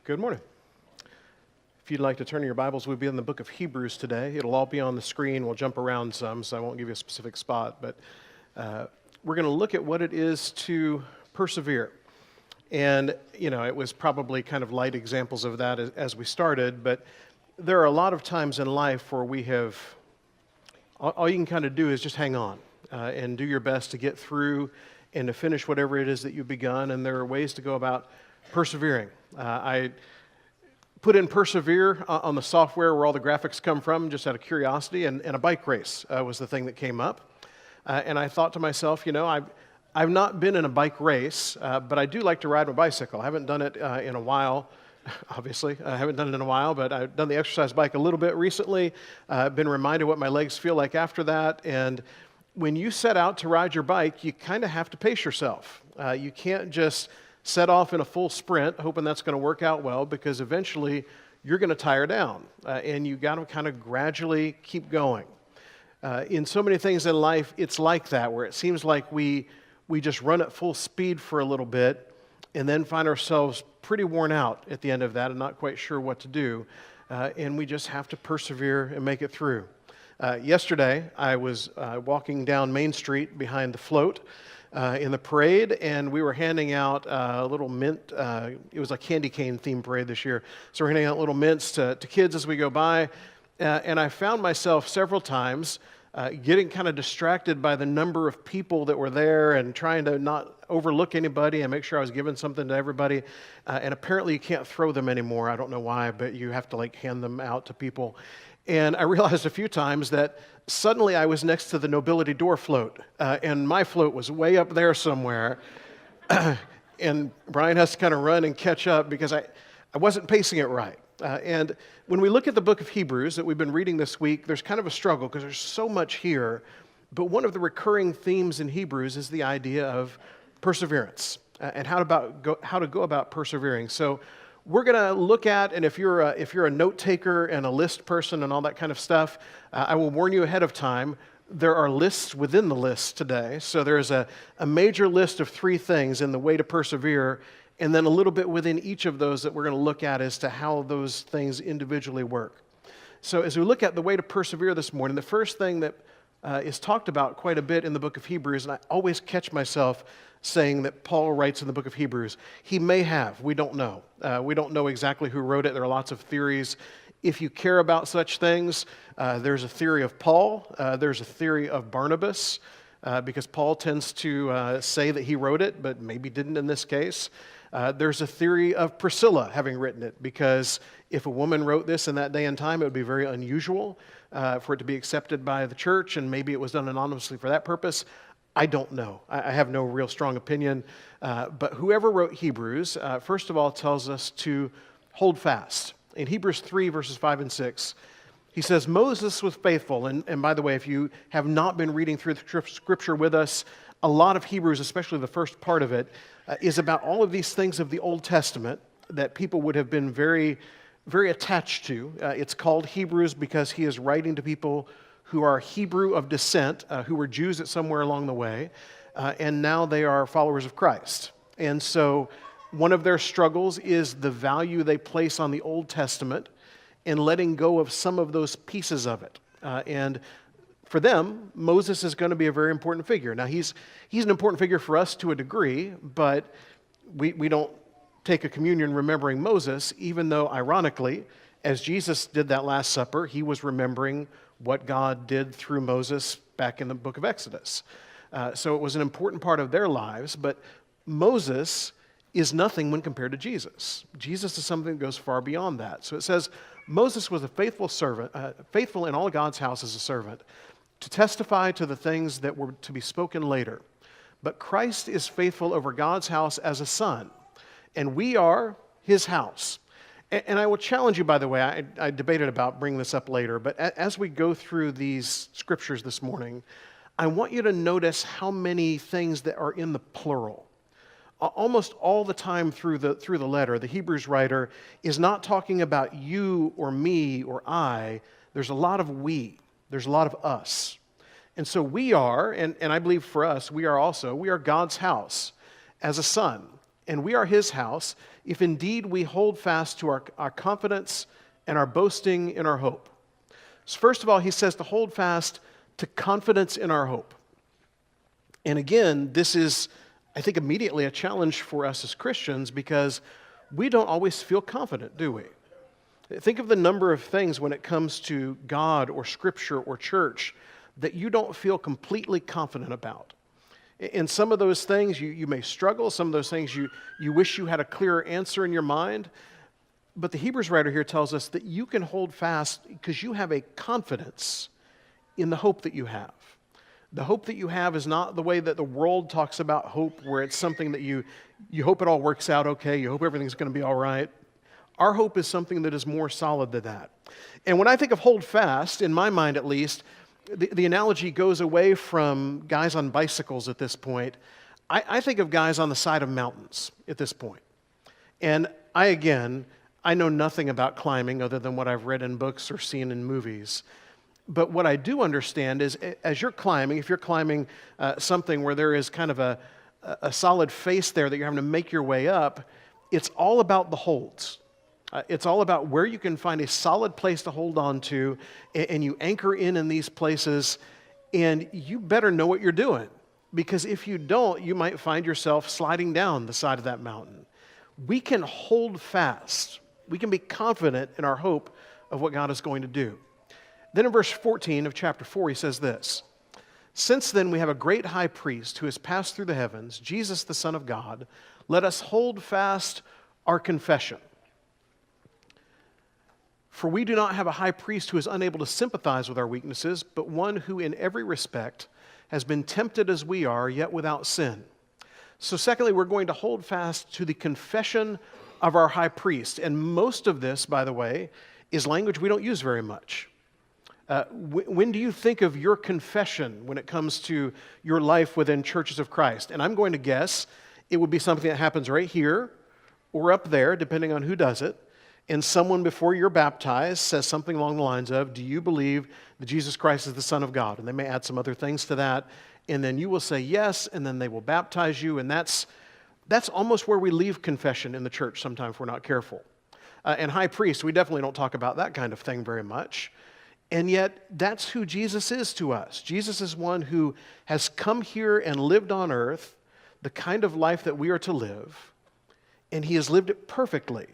Good morning. If you'd like to turn to your Bibles, we'll be in the book of Hebrews today. It'll all be on the screen. We'll jump around some, so I won't give you a specific spot. But we're going to look at what it is to persevere. And, it was probably kind of light examples of that as we started. But there are a lot of times in life where all you can kind of do is just hang on and do your best to get through and to finish whatever it is that you've begun. And there are ways to go about persevering. I put in Persevere on the software where all the graphics come from, just out of curiosity, and a bike race was the thing that came up. And I thought to myself, I've not been in a bike race, but I do like to ride my bicycle. I haven't done it in a while, obviously. I haven't done it in a while, but I've done the exercise bike a little bit recently. I've been reminded what my legs feel like after that. And when you set out to ride your bike, you kind of have to pace yourself. You can't just set off in a full sprint, hoping that's going to work out well, because eventually you're going to tire down, and you got to kind of gradually keep going. In so many things in life, it's like that, where it seems like we just run at full speed for a little bit, and then find ourselves pretty worn out at the end of that and not quite sure what to do, and we just have to persevere and make it through. Yesterday, I was walking down Main Street behind the float, in the parade, and we were handing out little mint, it was a candy cane themed parade this year, so we're handing out little mints to kids as we go by, and I found myself several times getting kind of distracted by the number of people that were there and trying to not overlook anybody and make sure I was giving something to everybody, and apparently you can't throw them anymore. I don't know why, but you have to hand them out to people. And I realized a few times that suddenly I was next to the nobility door float, and my float was way up there somewhere, and Brian has to kind of run and catch up because I wasn't pacing it right. And when we look at the book of Hebrews that we've been reading this week, there's kind of a struggle because there's so much here, but one of the recurring themes in Hebrews is the idea of perseverance and how to go about persevering. So we're going to look at, and if you're a note taker and a list person and all that kind of stuff, I will warn you ahead of time, there are lists within the list today. So there's a major list of 3 things in the way to persevere, and then a little bit within each of those that we're going to look at as to how those things individually work. So as we look at the way to persevere this morning, the first thing that is talked about quite a bit in the book of Hebrews, and I always catch myself saying that Paul writes in the book of Hebrews. He may have. We don't know. We don't know exactly who wrote it. There are lots of theories. If you care about such things, there's a theory of Paul. There's a theory of Barnabas, because Paul tends to say that he wrote it, but maybe didn't in this case. There's a theory of Priscilla having written it, because if a woman wrote this in that day and time, it would be very unusual for it to be accepted by the church, and maybe it was done anonymously for that purpose. I don't know. I have no real strong opinion. But whoever wrote Hebrews, first of all, tells us to hold fast. In Hebrews 3, verses 5 and 6, he says, Moses was faithful. And by the way, if you have not been reading through the Scripture with us, a lot of Hebrews, especially the first part of it, is about all of these things of the Old Testament that people would have been very, very attached to. It's called Hebrews because he is writing to people who are Hebrew of descent, who were Jews at somewhere along the way, and now they are followers of Christ. And so one of their struggles is the value they place on the Old Testament and letting go of some of those pieces of it. And for them, Moses is going to be a very important figure. Now, he's an important figure for us to a degree, but we don't take a communion remembering Moses, even though, ironically, as Jesus did that Last Supper, he was remembering what God did through Moses back in the book of Exodus. So it was an important part of their lives, but Moses is nothing when compared to Jesus. Jesus is something that goes far beyond that. So it says, Moses was a faithful servant, faithful in all God's house as a servant, to testify to the things that were to be spoken later. But Christ is faithful over God's house as a son, and we are his house. And I will challenge you, by the way, I debated about bringing this up later, but as we go through these scriptures this morning, I want you to notice how many things that are in the plural. Almost all the time through the letter, the Hebrews writer is not talking about you or me or I. There's a lot of we. There's a lot of us. And so we are, and I believe for us, we are God's house as a son. and we are his house, if indeed we hold fast to our confidence and our boasting in our hope. So first of all, he says to hold fast to confidence in our hope. And again, this is, I think, immediately a challenge for us as Christians because we don't always feel confident, do we? Think of the number of things when it comes to God or Scripture or church that you don't feel completely confident about. In some of those things, you may struggle. Some of those things you wish you had a clearer answer in your mind. But the Hebrews writer here tells us that you can hold fast because you have a confidence in the hope that you have. The hope that you have is not the way that the world talks about hope, where it's something that you hope it all works out okay, you hope everything's going to be all right. Our hope is something that is more solid than that. And when I think of hold fast, in my mind at least, the analogy goes away from guys on bicycles at this point. I think of guys on the side of mountains at this point. And I know nothing about climbing other than what I've read in books or seen in movies. But what I do understand is as you're climbing, if you're climbing something where there is kind of a solid face there that you're having to make your way up, it's all about the holds. It's all about where you can find a solid place to hold on to, and you anchor in these places, and you better know what you're doing. Because if you don't, you might find yourself sliding down the side of that mountain. We can hold fast. We can be confident in our hope of what God is going to do. Then in verse 14 of chapter 4, he says this, "Since then we have a great high priest who has passed through the heavens, Jesus the Son of God, let us hold fast our confession. For we do not have a high priest who is unable to sympathize with our weaknesses, but one who in every respect has been tempted as we are, yet without sin." So secondly, we're going to hold fast to the confession of our high priest. And most of this, by the way, is language we don't use very much. When do you think of your confession when it comes to your life within churches of Christ? And I'm going to guess it would be something that happens right here or up there, depending on who does it. And someone before you're baptized says something along the lines of, "Do you believe that Jesus Christ is the Son of God?" And they may add some other things to that. And then you will say yes, and then they will baptize you. And that's almost where we leave confession in the church sometimes if we're not careful. And high priest, we definitely don't talk about that kind of thing very much. And yet, that's who Jesus is to us. Jesus is one who has come here and lived on earth the kind of life that we are to live, and he has lived it perfectly.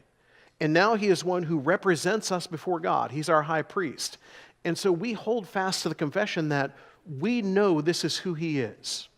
And now he is one who represents us before God. He's our high priest. And so we hold fast to the confession that we know this is who he is.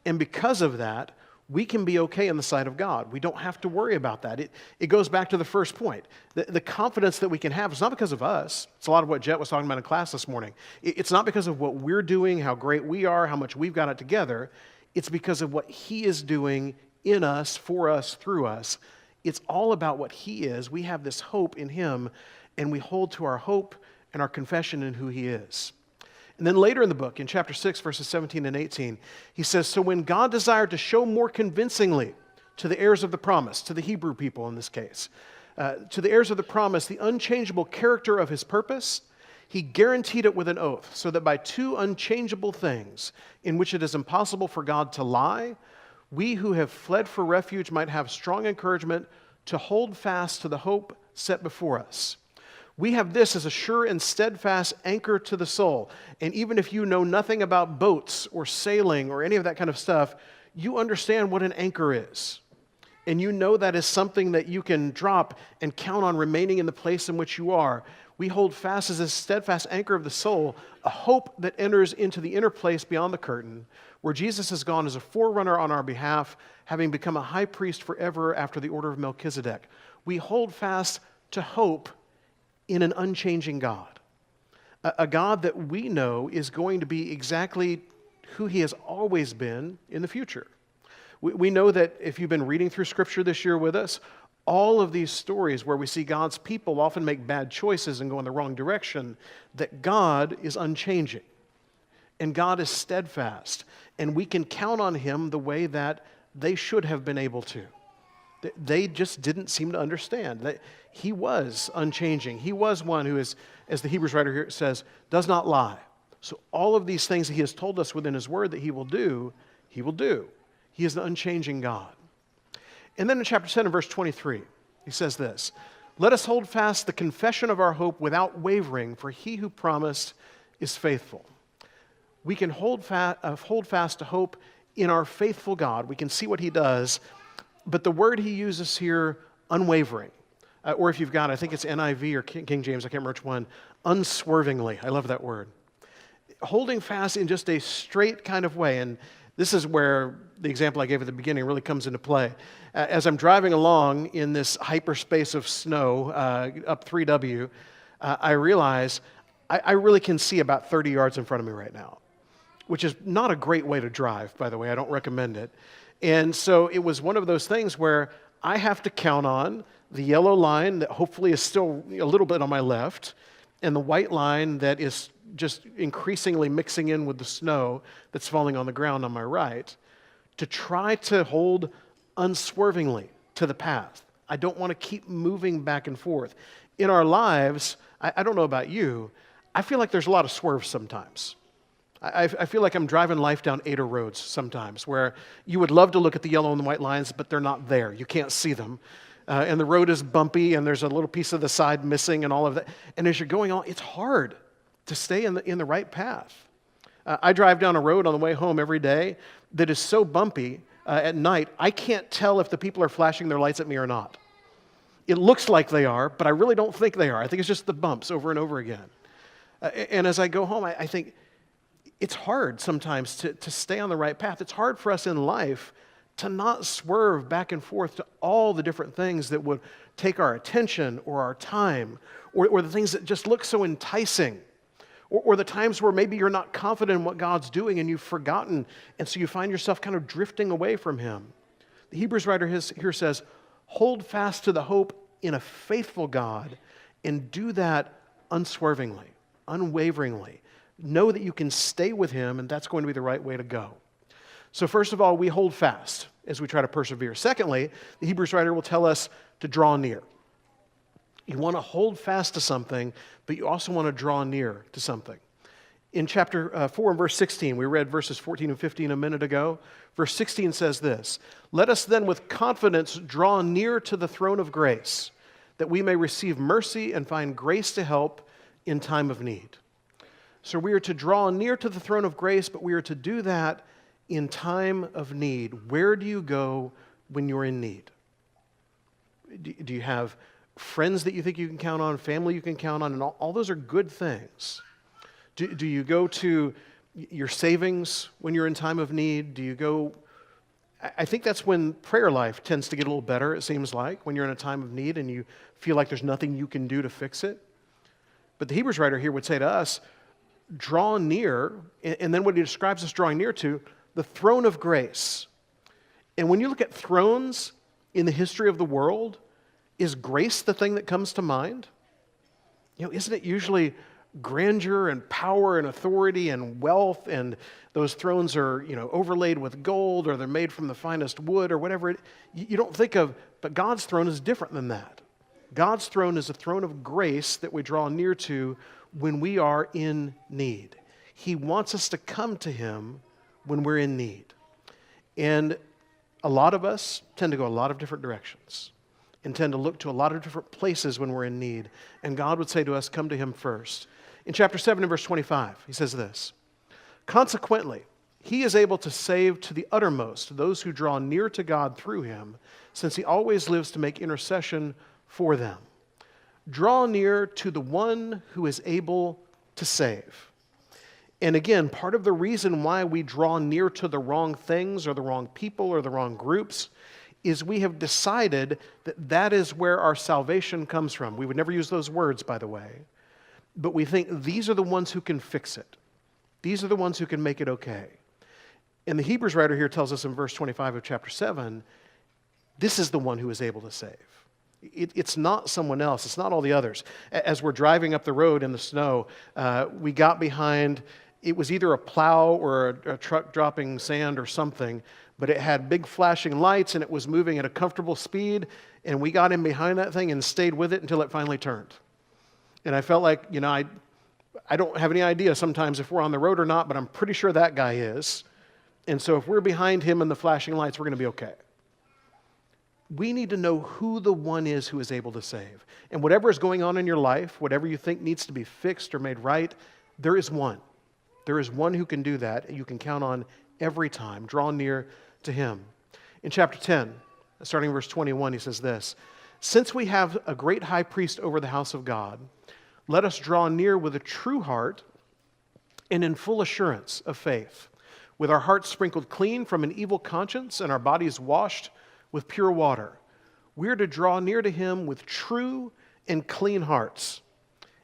And because of that, we can be okay in the sight of God. We don't have to worry about that. It goes back to the first point. The confidence that we can have is not because of us. It's a lot of what Jet was talking about in class this morning. It's not because of what we're doing, how great we are, how much we've got it together. It's because of what he is doing in us, for us, through us. It's all about what he is. We have this hope in him, and we hold to our hope and our confession in who he is. And then later in the book, in chapter 6, verses 17 and 18, he says, "So when God desired to show more convincingly to the heirs of the promise," to the Hebrew people in this case, to the heirs of the promise, the unchangeable character of his purpose, he guaranteed it with an oath, so that by two unchangeable things, in which it is impossible for God to lie, we who have fled for refuge might have strong encouragement to hold fast to the hope set before us. We have this as a sure and steadfast anchor to the soul. And even if you know nothing about boats or sailing or any of that kind of stuff, you understand what an anchor is. And you know that is something that you can drop and count on remaining in the place in which you are. We hold fast as a steadfast anchor of the soul, a hope that enters into the inner place beyond the curtain, where Jesus has gone as a forerunner on our behalf, having become a high priest forever after the order of Melchizedek. We hold fast to hope in an unchanging God, a God that we know is going to be exactly who he has always been in the future. We know that if you've been reading through Scripture this year with us, all of these stories where we see God's people often make bad choices and go in the wrong direction, that God is unchanging and God is steadfast, and we can count on him the way that they should have been able to. They just didn't seem to understand that he was unchanging. He was one who is, as the Hebrews writer here says, does not lie. So all of these things that he has told us within his word that he will do, he will do. He is the unchanging God. And then in chapter 7 and verse 23, he says this, "Let us hold fast the confession of our hope without wavering, for he who promised is faithful." We can hold fast to hope in our faithful God. We can see what he does, but the word he uses here, unwavering, or if you've got, I think it's NIV or King James, I can't remember which one, unswervingly. I love that word. Holding fast in just a straight kind of way, and this is where the example I gave at the beginning really comes into play. As I'm driving along in this hyperspace of snow up 3W, I realize I really can see about 30 yards in front of me right now, which is not a great way to drive, by the way. I don't recommend it. And so it was one of those things where I have to count on the yellow line that hopefully is still a little bit on my left, and the white line that is just increasingly mixing in with the snow that's falling on the ground on my right, to try to hold unswervingly to the path. I don't want to keep moving back and forth. In our lives, I don't know about you, I feel like there's a lot of swerves sometimes. I feel like I'm driving life down Ada roads sometimes, where you would love to look at the yellow and the white lines, but they're not there. You can't see them. And the road is bumpy, and there's a little piece of the side missing and all of that. And as you're going on, it's hard to stay in the right path. I drive down a road on the way home every day that is so bumpy at night, I can't tell if the people are flashing their lights at me or not. It looks like they are, but I really don't think they are. I think it's just the bumps over and over again. And as I go home, I think it's hard sometimes to stay on the right path. It's hard for us in life to not swerve back and forth to all the different things that would take our attention or our time, or the things that just look so enticing, or the times where maybe you're not confident in what God's doing and you've forgotten, and so you find yourself kind of drifting away from him. The Hebrews writer here says, hold fast to the hope in a faithful God and do that unswervingly, unwaveringly. Know that you can stay with him, and that's going to be the right way to go. So first of all, we hold fast as we try to persevere. Secondly, the Hebrews writer will tell us to draw near. You want to hold fast to something, but you also want to draw near to something. In chapter 4 and verse 16, we read verses 14 and 15 a minute ago. Verse 16 says this, "Let us then with confidence draw near to the throne of grace, that we may receive mercy and find grace to help in time of need." So we are to draw near to the throne of grace, but we are to do that in time of need. Where do you go when you're in need? Do you have friends that you think you can count on, family you can count on, and all those are good things? Do you go to your savings when you're in time of need? Do you go... I think that's when prayer life tends to get a little better, it seems like, when you're in a time of need and you feel like there's nothing you can do to fix it. But the Hebrews writer here would say to us, draw near, and then what he describes us drawing near to, the throne of grace. And when you look at thrones in the history of the world, is grace the thing that comes to mind? Isn't it usually grandeur and power and authority and wealth, and those thrones are, overlaid with gold, or they're made from the finest wood or whatever. You don't think of, but God's throne is different than that. God's throne is a throne of grace that we draw near to when we are in need. He wants us to come to him when we're in need. And a lot of us tend to go a lot of different directions and tend to look to a lot of different places when we're in need. And God would say to us, come to him first. In chapter 7 and verse 25, he says this, "Consequently, he is able to save to the uttermost those who draw near to God through him, since he always lives to make intercession for them." Draw near to the one who is able to save. And again, part of the reason why we draw near to the wrong things or the wrong people or the wrong groups is we have decided that that is where our salvation comes from. We would never use those words, by the way. But we think these are the ones who can fix it. These are the ones who can make it okay. And the Hebrews writer here tells us in verse 25 of chapter 7, this is the one who is able to save. It's not someone else. It's not all the others. As we're driving up the road in the snow, we got behind, it was either a plow or a truck dropping sand or something, but it had big flashing lights and it was moving at a comfortable speed, and we got in behind that thing and stayed with it until it finally turned. And I felt like, I don't have any idea sometimes if we're on the road or not, but I'm pretty sure that guy is. And so if we're behind him in the flashing lights, we're going to be okay. We need to know who the one is who is able to save. And whatever is going on in your life, whatever you think needs to be fixed or made right, there is one. There is one who can do that, and you can count on every time. Draw near to him. In chapter 10, starting verse 21, he says this, "Since we have a great high priest over the house of God, let us draw near with a true heart and in full assurance of faith, with our hearts sprinkled clean from an evil conscience and our bodies washed with pure water. We are to draw near to him with true and clean hearts."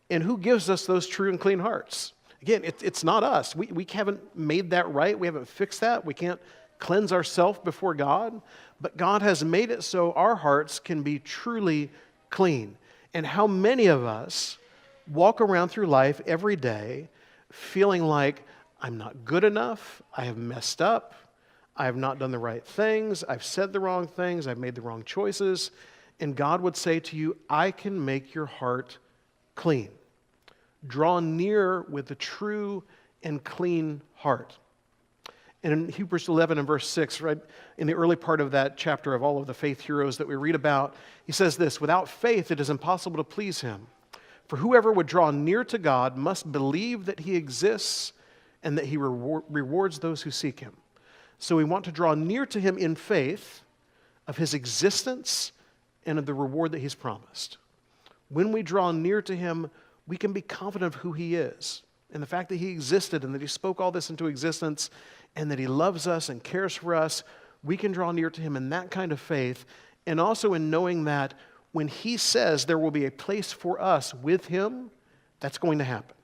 And who gives us those true and clean hearts? Again, it's not us. We haven't made that right. We haven't fixed that. We can't cleanse ourselves before God. But God has made it so our hearts can be truly clean. And how many of us walk around through life every day feeling like, I'm not good enough, I have messed up, I have not done the right things, I've said the wrong things, I've made the wrong choices. And God would say to you, I can make your heart clean. Draw near with a true and clean heart. And in Hebrews 11 and verse 6, right in the early part of that chapter of all of the faith heroes that we read about, he says this, "Without faith it is impossible to please him. For whoever would draw near to God must believe that he exists and that he rewards those who seek him." So we want to draw near to him in faith of his existence and of the reward that he's promised. When we draw near to him, we can be confident of who he is and the fact that he existed and that he spoke all this into existence and that he loves us and cares for us. We can draw near to him in that kind of faith, and also in knowing that when he says there will be a place for us with him, that's going to happen.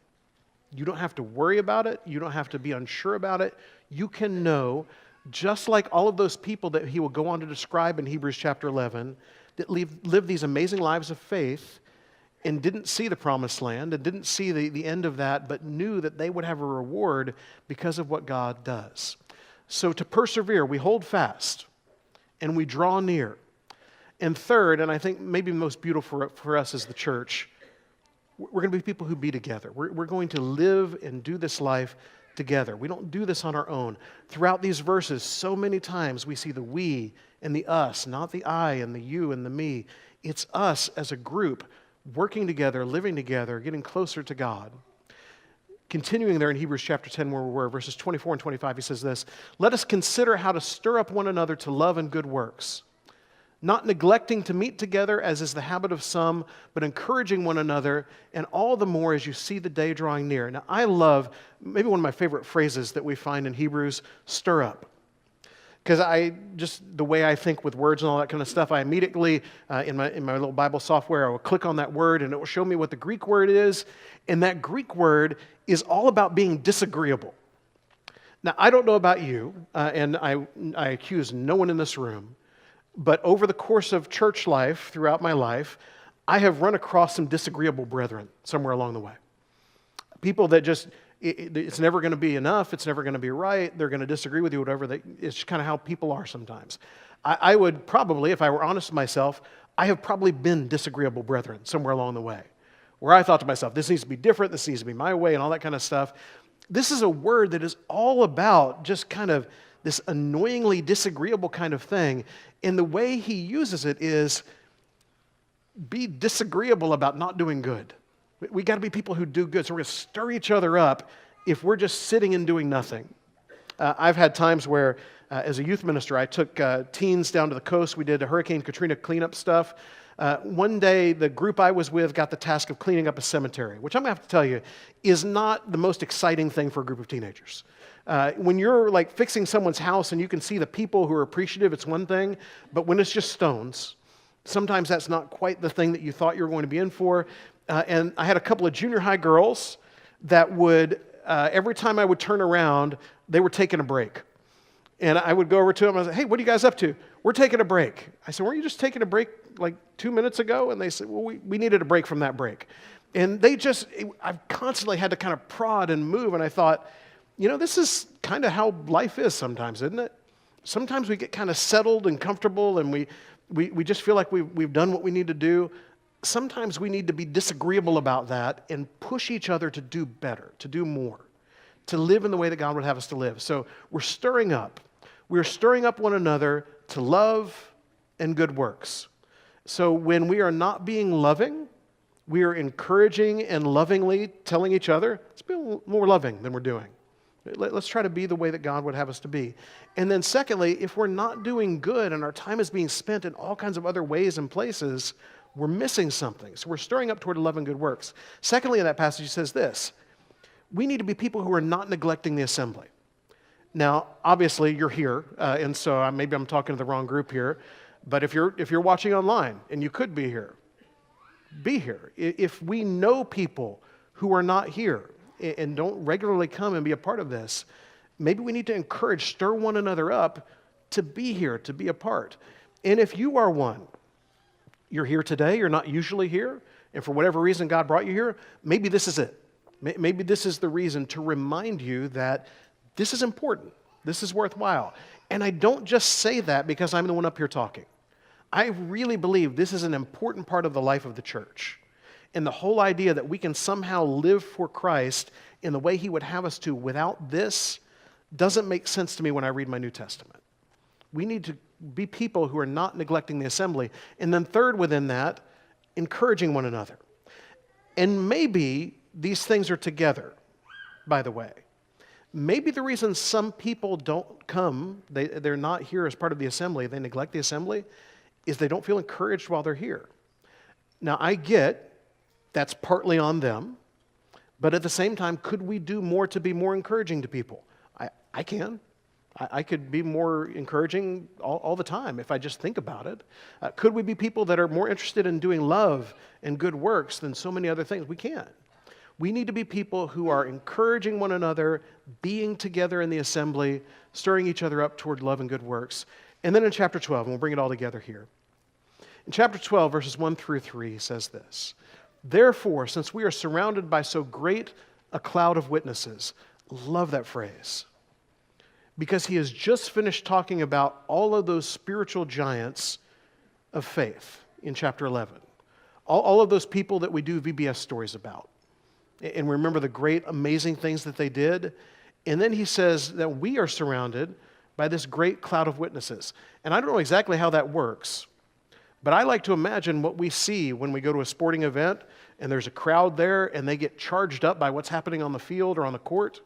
You don't have to worry about it. You don't have to be unsure about it. You can know, just like all of those people that he will go on to describe in Hebrews chapter 11, that live these amazing lives of faith and didn't see the promised land and didn't see the end of that, but knew that they would have a reward because of what God does. So to persevere, we hold fast and we draw near. And third, and I think maybe most beautiful for us as the church, we're going to be people who be together. We're going to live and do this life together. We don't do this on our own. Throughout these verses, so many times we see the we and the us, not the I and the you and the me. It's us as a group working together, living together, getting closer to God. Continuing there in Hebrews chapter 10 where we were, verses 24 and 25, he says this, "Let us consider how to stir up one another to love and good works, not neglecting to meet together as is the habit of some, but encouraging one another, and all the more as you see the day drawing near." Now, I love, maybe one of my favorite phrases that we find in Hebrews, stir up. Because the way I think with words and all that kind of stuff, I immediately, in my little Bible software, I will click on that word and it will show me what the Greek word is. And that Greek word is all about being disagreeable. Now, I don't know about you, and I accuse no one in this room, but over the course of church life, throughout my life, I have run across some disagreeable brethren somewhere along the way. People that just, it's never going to be enough, it's never going to be right, they're going to disagree with you, whatever. It's kind of how people are sometimes. I would probably, if I were honest with myself, I have probably been disagreeable brethren somewhere along the way, where I thought to myself, this needs to be different, this needs to be my way, and all that kind of stuff. This is a word that is all about just kind of this annoyingly disagreeable kind of thing. And the way he uses it is be disagreeable about not doing good. We got to be people who do good. So we're going to stir each other up if we're just sitting and doing nothing. I've had times where, as a youth minister, I took teens down to the coast. We did a Hurricane Katrina cleanup stuff. One day, the group I was with got the task of cleaning up a cemetery, which I'm going to have to tell you is not the most exciting thing for a group of teenagers. When you're like fixing someone's house and you can see the people who are appreciative, it's one thing. But when it's just stones, sometimes that's not quite the thing that you thought you were going to be in for. And I had a couple of junior high girls that would, every time I would turn around, they were taking a break. And I would go over to them and I was like, "Hey, what are you guys up to?" "We're taking a break." I said, "Weren't you just taking a break like 2 minutes ago?" And they said, "Well, we needed a break from that break." And I've constantly had to kind of prod and move. And I thought, this is kind of how life is sometimes, isn't it? Sometimes we get kind of settled and comfortable and we just feel like we've done what we need to do. Sometimes we need to be disagreeable about that and push each other to do better, to do more, to live in the way that God would have us to live. So we're stirring up. We're stirring up one another to love and good works. So when we are not being loving, we are encouraging and lovingly telling each other, let's be more loving than we're doing. Let's try to be the way that God would have us to be. And then secondly, if we're not doing good and our time is being spent in all kinds of other ways and places, we're missing something. So we're stirring up toward love and good works. Secondly, in that passage, he says this: we need to be people who are not neglecting the assembly. Now, obviously, you're here, and so maybe I'm talking to the wrong group here, but if you're watching online, and you could be here. If we know people who are not here and don't regularly come and be a part of this, maybe we need to encourage, stir one another up to be here, to be a part. And if you are one, you're here today, you're not usually here, and for whatever reason God brought you here, maybe this is it. Maybe this is the reason to remind you that this is important, this is worthwhile. And I don't just say that because I'm the one up here talking. I really believe this is an important part of the life of the church. And the whole idea that we can somehow live for Christ in the way He would have us to without this doesn't make sense to me when I read my New Testament. We need to be people who are not neglecting the assembly. And then third within that, encouraging one another. And maybe these things are together, by the way. Maybe the reason some people don't come, they're not here as part of the assembly, they neglect the assembly, is they don't feel encouraged while they're here. Now, I get that's partly on them, but at the same time, could we do more to be more encouraging to people? I can. I could be more encouraging all the time if I just think about it. Could we be people that are more interested in doing love and good works than so many other things? We can. We need to be people who are encouraging one another, being together in the assembly, stirring each other up toward love and good works. And then in chapter 12, and we'll bring it all together here. In chapter 12, verses 1 through 3, he says this: therefore, since we are surrounded by so great a cloud of witnesses, love that phrase, because he has just finished talking about all of those spiritual giants of faith in chapter 11. All of those people that we do VBS stories about. And remember the great, amazing things that they did. And then he says that we are surrounded by this great cloud of witnesses. And I don't know exactly how that works, but I like to imagine what we see when we go to a sporting event and there's a crowd there and they get charged up by what's happening on the field or on the court.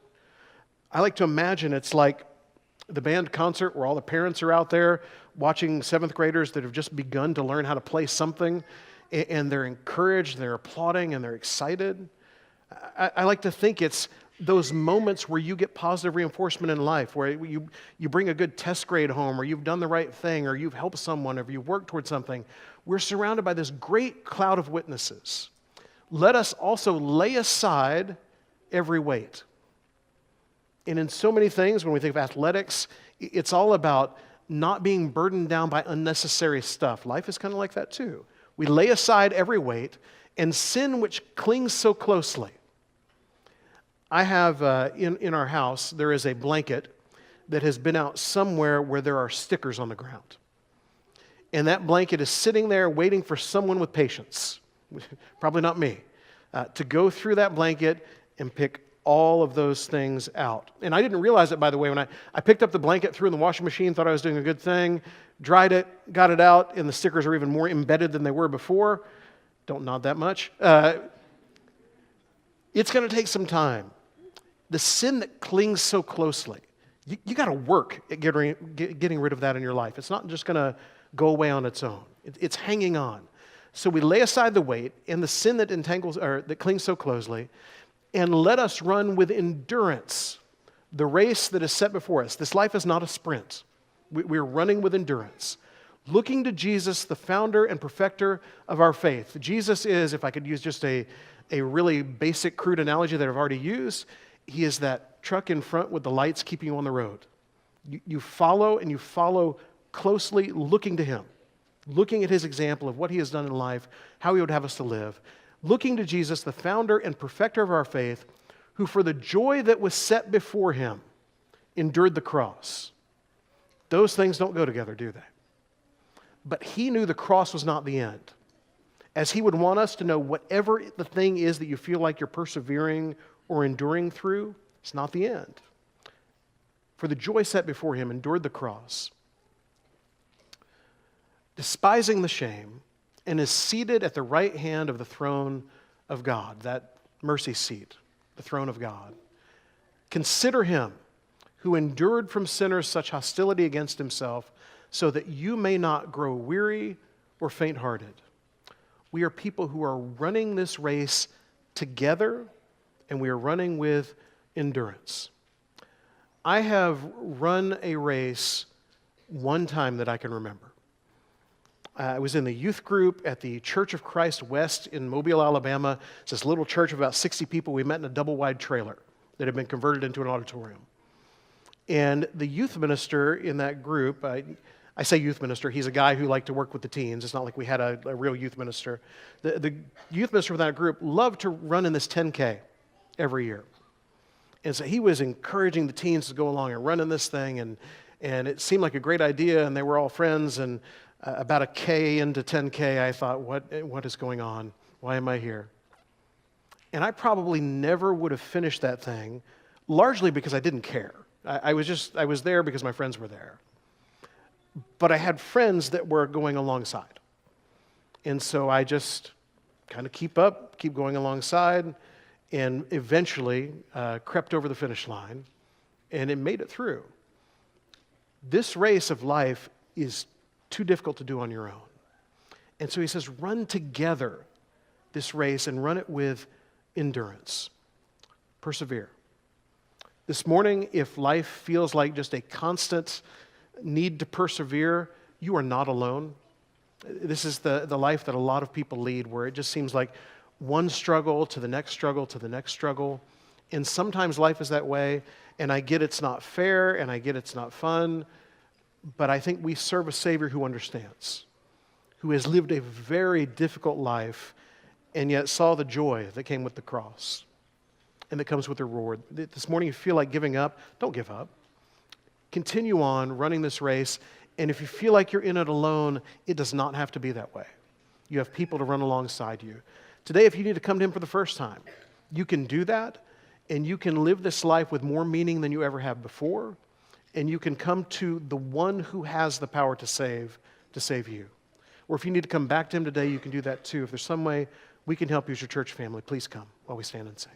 I like to imagine it's like the band concert where all the parents are out there watching seventh graders that have just begun to learn how to play something, and they're encouraged, they're applauding, and they're excited. I like to think it's those moments where you get positive reinforcement in life, where you bring a good test grade home, or you've done the right thing, or you've helped someone, or you've worked towards something. We're surrounded by this great cloud of witnesses. Let us also lay aside every weight. And in so many things, when we think of athletics, it's all about not being burdened down by unnecessary stuff. Life is kind of like that too. We lay aside every weight and sin which clings so closely. I have in our house, there is a blanket that has been out somewhere where there are stickers on the ground. And that blanket is sitting there waiting for someone with patience, probably not me, to go through that blanket and pick all of those things out. And I didn't realize it, by the way, when I picked up the blanket, threw it in the washing machine, thought I was doing a good thing, dried it, got it out, and the stickers are even more embedded than they were before. Don't nod that much. It's going to take some time. The sin that clings so closely, you got to work at getting rid of that in your life. It's not just going to go away on its own. It's hanging on. So we lay aside the weight and the sin that entangles or that clings so closely, and let us run with endurance the race that is set before us. This life is not a sprint. We're running with endurance, looking to Jesus, the founder and perfecter of our faith. Jesus is, if I could use just a really basic, crude analogy that I've already used, he is that truck in front with the lights keeping you on the road. You follow, and you follow closely, looking to him, looking at his example of what he has done in life, how he would have us to live, looking to Jesus, the founder and perfecter of our faith, who for the joy that was set before him endured the cross. Those things don't go together, do they? But he knew the cross was not the end. As he would want us to know, whatever the thing is that you feel like you're persevering or enduring through, it's not the end. For the joy set before him endured the cross, despising the shame, and is seated at the right hand of the throne of God, that mercy seat, the throne of God. Consider him who endured from sinners such hostility against himself, so that you may not grow weary or faint-hearted. We are people who are running this race together, and we are running with endurance. I have run a race one time that I can remember. I was in the youth group at the Church of Christ West in Mobile, Alabama. It's this little church of about 60 people. We met in a double-wide trailer that had been converted into an auditorium. And the youth minister in that group, I say youth minister, he's a guy who liked to work with the teens. It's not like we had a real youth minister. The youth minister for that group loved to run in this 10K every year. And so he was encouraging the teens to go along and run in this thing, and it seemed like a great idea, and they were all friends, and about a K into 10K, I thought, what is going on? Why am I here? And I probably never would have finished that thing, largely because I didn't care. I was there because my friends were there. But I had friends that were going alongside. And so I just kind of keep going alongside, and eventually crept over the finish line, and it made it through. This race of life is too difficult to do on your own. And so he says, run together this race and run it with endurance. Persevere. This morning, if life feels like just a constant need to persevere, you are not alone. This is the life that a lot of people lead, where it just seems like one struggle to the next struggle to the next struggle. And sometimes life is that way, and I get it's not fair, and I get it's not fun, but I think we serve a Savior who understands, who has lived a very difficult life, and yet saw the joy that came with the cross and that comes with the reward. This morning you feel like giving up, don't give up. Continue on running this race, and if you feel like you're in it alone, it does not have to be that way. You have people to run alongside you. Today, if you need to come to Him for the first time, you can do that, and you can live this life with more meaning than you ever have before, and you can come to the one who has the power to save you. Or if you need to come back to Him today, you can do that too. If there's some way we can help you as your church family, please come while we stand and sing.